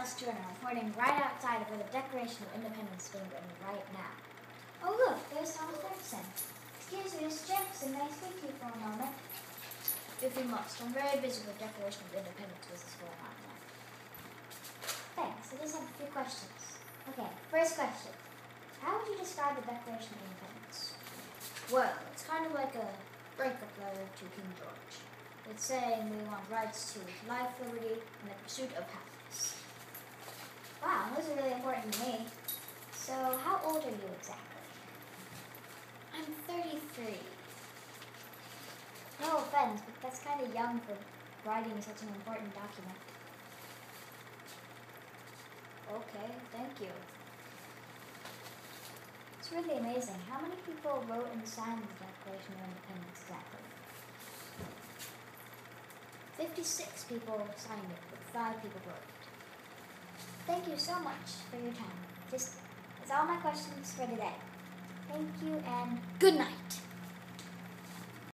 Alice Turner, reporting right outside of where the Declaration of Independence is being written right now. Oh look, there's Thomas Jefferson. Excuse me, Mr. Jefferson, may I speak to you for a moment? If you must. I'm very busy with the Declaration of Independence business going on now. Thanks, I just have a few questions. Okay, first question. How would you describe the Declaration of Independence? Well, it's kind of like a breakup letter to King George. It's saying we want rights to life, liberty, and the pursuit of happiness. Wow, those are really important to me. So, how old are you exactly? I'm 33. No offense, but that's kind of young for writing such an important document. Okay, thank you. It's really amazing. How many people wrote and signed the Declaration of Independence exactly? 56 people signed it, but 5 people wrote it. Thank you so much for your time. That's all my questions for today. Thank you and good night.